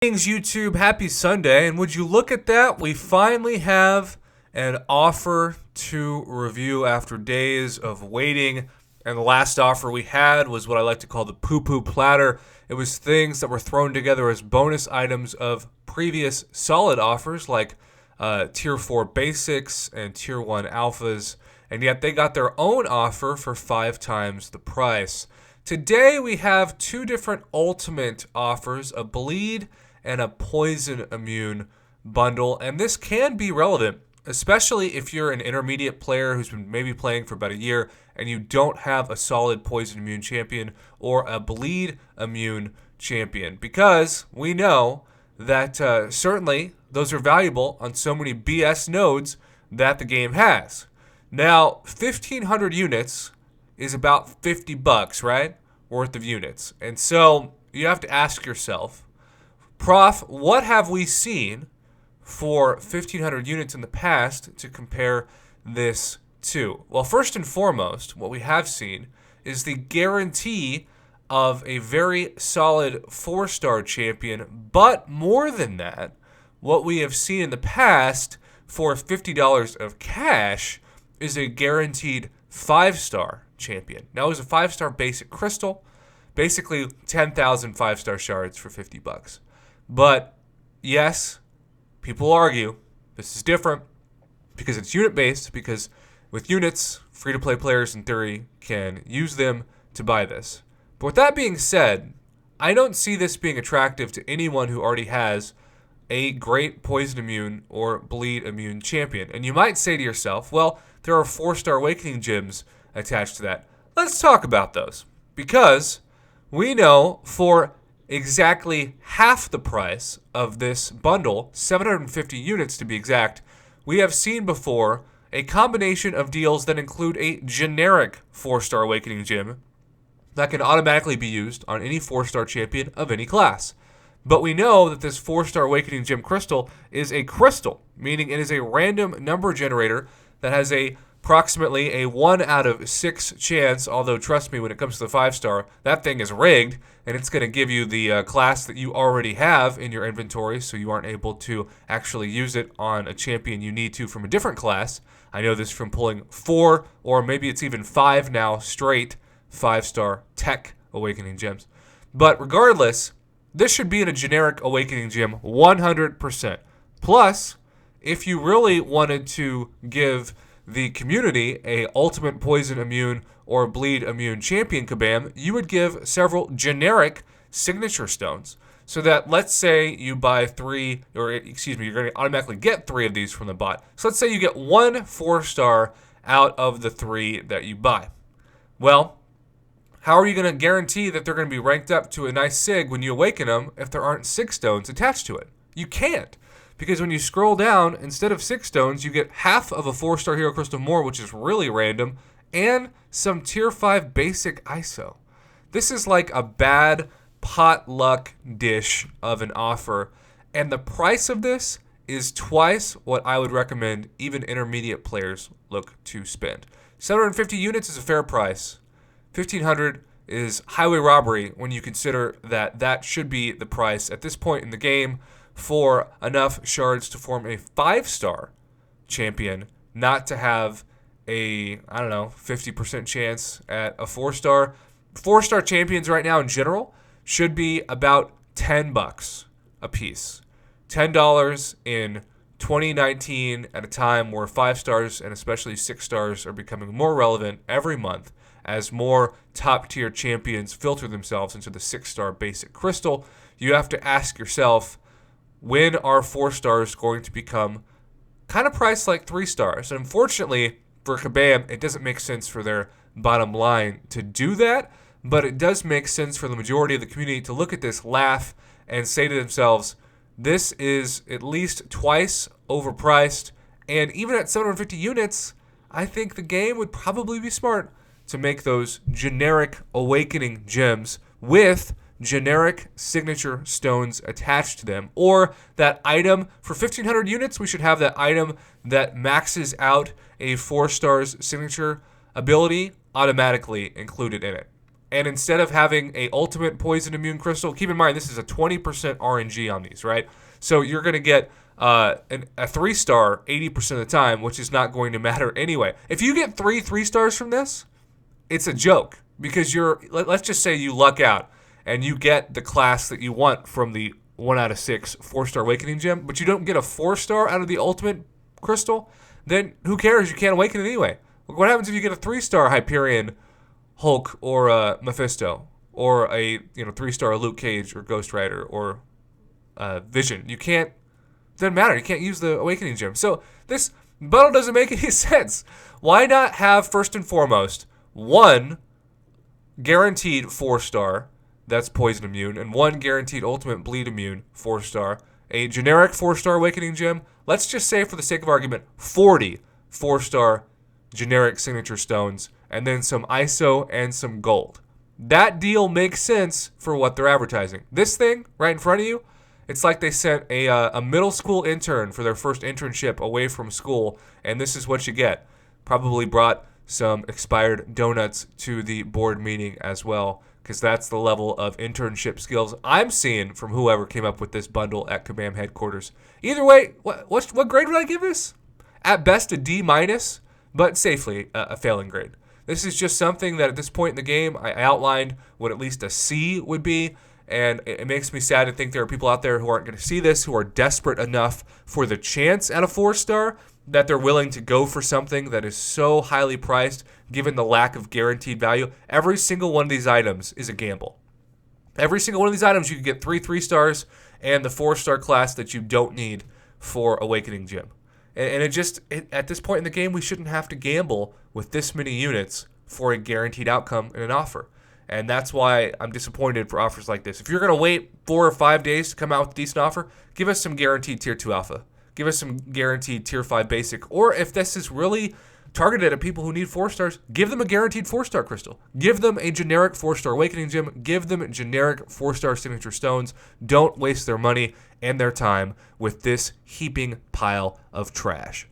Greetings, YouTube. Happy Sunday. And would you look at that? We finally have an offer to review after days of waiting. And the last offer we had was what I like to call the poo-poo platter. It was things that were thrown together as bonus items of previous solid offers like Tier 4 Basics and Tier 1 Alphas. And yet they got their own offer for 5 times the price. Today we have two different ultimate offers, a bleed and a poison immune bundle, and this can be relevant, especially if you're an intermediate player who's been maybe playing for about a year and you don't have a solid poison immune champion or a bleed immune champion, because we know that certainly those are valuable on so many BS nodes that the game has. Now, 1,500 units is about $50, right, worth of units, and so you have to ask yourself, Prof, what have we seen for 1,500 units in the past to compare this to? Well, first and foremost, what we have seen is the guarantee of a very solid 4-star champion, but more than that, what we have seen in the past for $50 of cash is a guaranteed 5-star champion. Now, it was a 5-star basic crystal, basically 10,000 5-star shards for $50. But yes, people argue this is different because it's unit-based, because with units, free-to-play players in theory can use them to buy this. But with that being said, I don't see this being attractive to anyone who already has a great poison immune or bleed immune champion. And you might say to yourself, well, there are 4-star awakening gems attached to that. Let's talk about those, because we know for exactly half the price of this bundle, 750 units to be exact, we have seen before a combination of deals that include a generic 4-star awakening gem that can automatically be used on any 4-star champion of any class. But we know that this 4-star awakening gem crystal is a crystal, meaning it is a random number generator that has approximately a 1 out of 6 chance, although trust me, when it comes to the 5-star, that thing is rigged, and it's going to give you the class that you already have in your inventory, so you aren't able to actually use it on a champion you need to from a different class. I know this from pulling 4, or maybe it's even 5 now, straight 5-star tech awakening gems. But regardless, this should be in a generic awakening gem 100%. Plus, if you really wanted to give the community a ultimate poison immune or bleed immune champion kabam, you would give several generic signature stones. So that, let's say you buy 3, or excuse me, you're going to automatically get 3 of these from the bot. So let's say you get 1 4-star out of the 3 that you buy. Well, how are you going to guarantee that they're going to be ranked up to a nice sig when you awaken them if there aren't 6 stones attached to it? You can't. Because when you scroll down, instead of 6 stones, you get half of a 4-star hero crystal more, which is really random, and some tier 5 basic ISO. This is like a bad potluck dish of an offer, and the price of this is twice what I would recommend even intermediate players look to spend. 750 units is a fair price. 1,500 is highway robbery when you consider that that should be the price at this point in the game for enough shards to form a 5-star champion, not to have a, 50% chance at a 4-star. 4-star champions right now in general should be about $10 a piece. $10 in 2019 at a time where 5 stars and especially 6 stars are becoming more relevant every month as more top-tier champions filter themselves into the 6-star basic crystal. You have to ask yourself, when are 4 stars going to become kind of priced like 3 stars? And unfortunately for Kabam, it doesn't make sense for their bottom line to do that, but it does make sense for the majority of the community to look at this, laugh, and say to themselves, this is at least twice overpriced, and even at 750 units, I think the game would probably be smart to make those generic awakening gems with generic signature stones attached to them. Or that item, for 1,500 units, we should have that item that maxes out a 4 stars signature ability automatically included in it. And instead of having a ultimate poison immune crystal, keep in mind this is a 20% RNG on these, right? So you're going to get a 3-star 80% of the time, which is not going to matter anyway. If you get 3 stars from this, it's a joke because let's just say you luck out and you get the class that you want from the 1 out of 6 4-star Awakening Gem, but you don't get a 4-star out of the ultimate crystal, then who cares? You can't awaken it anyway. What happens if you get a 3-star Hyperion Hulk or Mephisto or a 3-star Luke Cage or Ghost Rider or Vision? You can't. Doesn't matter. You can't use the Awakening Gem. So this bundle doesn't make any sense. Why not have first and foremost 1 guaranteed 4-star that's poison immune and 1 guaranteed ultimate bleed immune 4-star, a generic 4-star Awakening Gem? Let's just say for the sake of argument 40 4-star generic signature stones, and then some ISO and some gold. That deal makes sense for what they're advertising. This thing right in front of you, it's like they sent a middle school intern for their first internship away from school, and this is what you get. Probably brought some expired donuts to the board meeting as well, because that's the level of internship skills I'm seeing from whoever came up with this bundle at Kabam headquarters. Either way, what grade would I give this? At best, a D-, but safely a failing grade. This is just something that at this point in the game, I outlined what at least a C would be, and it makes me sad to think there are people out there who aren't going to see this, who are desperate enough for the chance at a 4-star, that they're willing to go for something that is so highly priced, given the lack of guaranteed value. Every single one of these items is a gamble. Every single one of these items, you can get 3 stars and the 4-star class that you don't need for Awakening Gem. And at this point in the game, we shouldn't have to gamble with this many units for a guaranteed outcome in an offer. And that's why I'm disappointed for offers like this. If you're going to wait 4 or 5 days to come out with a decent offer, give us some guaranteed Tier 2 Alpha. Give us some guaranteed Tier 5 Basic. Or if this is really targeted at people who need 4 stars, give them a guaranteed 4-star crystal. Give them a generic 4-star Awakening Gem. Give them generic 4-star signature stones. Don't waste their money and their time with this heaping pile of trash.